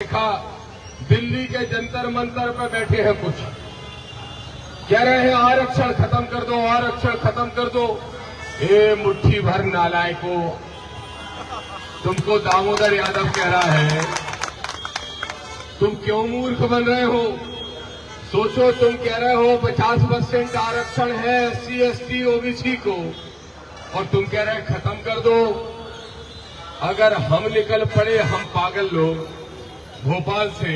देखा दिल्ली के जंतर मंतर पर बैठे हैं कुछ, कह रहे हैं आरक्षण खत्म कर दो, आरक्षण खत्म कर दो। ए मुट्ठी भर नालायकों, तुमको दामोदर यादव कह रहा है, तुम क्यों मूर्ख बन रहे हो? सोचो, तुम कह रहे हो 50% आरक्षण है SC ST OBC को और तुम कह रहे हैं खत्म कर दो। अगर हम निकल पड़े, हम पागल लोग, भोपाल से,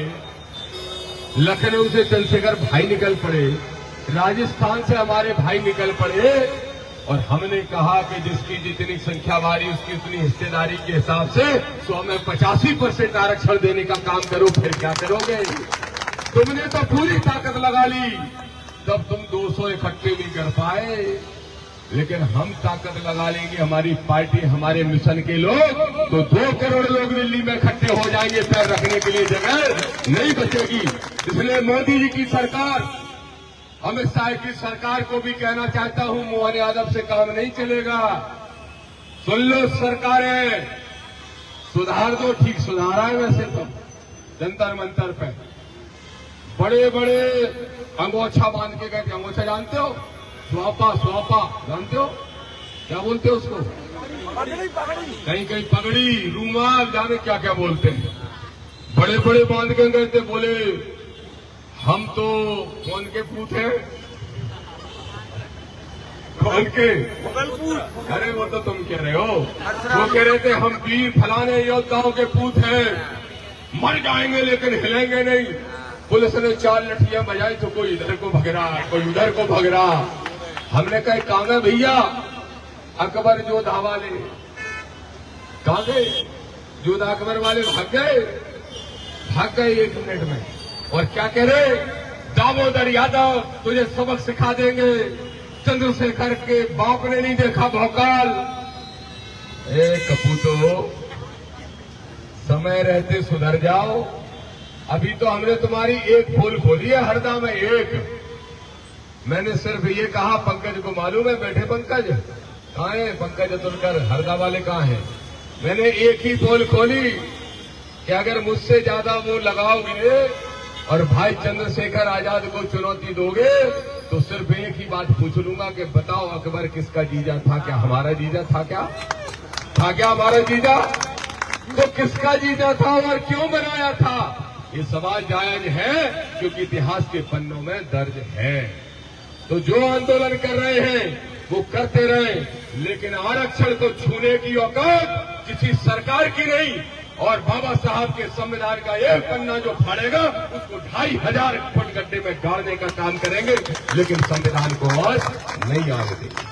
लखनऊ से चंद्रशेखर भाई निकल पड़े, राजस्थान से हमारे भाई निकल पड़े और हमने कहा कि जिसकी जितनी संख्या भारी उसकी उतनी हिस्सेदारी के हिसाब से 100 में 85% आरक्षण देने का काम करो, फिर क्या करोगे? तुमने तो पूरी ताकत लगा ली, तब तुम 200 इकट्ठे नहीं कर पाए, लेकिन हम ताकत लगा लेंगे, हमारी पार्टी, हमारे मिशन के लोग, तो 2 करोड़ लोग दिल्ली में इकट्ठे हो जाएंगे, पैर रखने के लिए जगह नहीं बचेगी। इसलिए मोदी जी की सरकार, अमित शाह की सरकार को भी कहना चाहता हूं, मोहन यादव से काम नहीं चलेगा। सुन लो सरकारें, सुधार दो, ठीक सुधारा है वैसे तो जंतर मंतर पे बड़े बड़े अंगोछा बांध के गए थे। अंगोछा जानते हो? स्वापा, स्वापा जानते हो? क्या बोलते हो उसको? कहीं कहीं पगड़ी, रूमाल, जाने क्या क्या बोलते हैं। बड़े बड़े बांध के गए थे, बोले हम तो कौन के पूत हैं? कौन के? अरे वो तो तुम कह रहे हो, वो कह रहे थे हम वीर फलाने योद्धाओं के पूत हैं, मर जाएंगे लेकिन हिलेंगे नहीं। पुलिस ने 4 लठियां बजाई तो कोई इधर को भग रहा, कोई उधर को भग रहा। हमने कहा कहां गए भैया अकबर जोधा वाले? कहां गए? जोधा अकबर वाले भाग गए 1 मिनट में। और क्या कह रहे? दामोदर यादव तुझे सबक सिखा देंगे, चंद्रशेखर के बाप ने नहीं देखा भौकाल। ए कपूतो, समय रहते सुधर जाओ। अभी तो हमने तुम्हारी एक पोल खोली है हरदा में, एक। मैंने सिर्फ ये कहा, पंकज को मालूम है, बैठे पंकज कहाँ है? पंकज अतुलकर हरदा वाले कहाँ हैं? मैंने एक ही पोल खोली कि अगर मुझसे ज्यादा वो लगाओगे और भाई चंद्रशेखर आजाद को चुनौती दोगे तो सिर्फ एक ही बात पूछ लूंगा कि बताओ अकबर किसका जीजा था? क्या हमारा जीजा था? क्या था? क्या हमारा जीजा? तो किसका जीजा था और क्यों बनाया था? ये सवाल जायज है क्योंकि इतिहास के पन्नों में दर्ज है। तो जो आंदोलन कर रहे हैं वो करते रहे, लेकिन आरक्षण को छूने की औकात किसी सरकार की नहीं। और बाबा साहब के संविधान का एक पन्ना जो फाड़ेगा उसको 2500 फुट गड्ढे में गाड़ने का काम करेंगे, लेकिन संविधान को आज नहीं आने देंगे।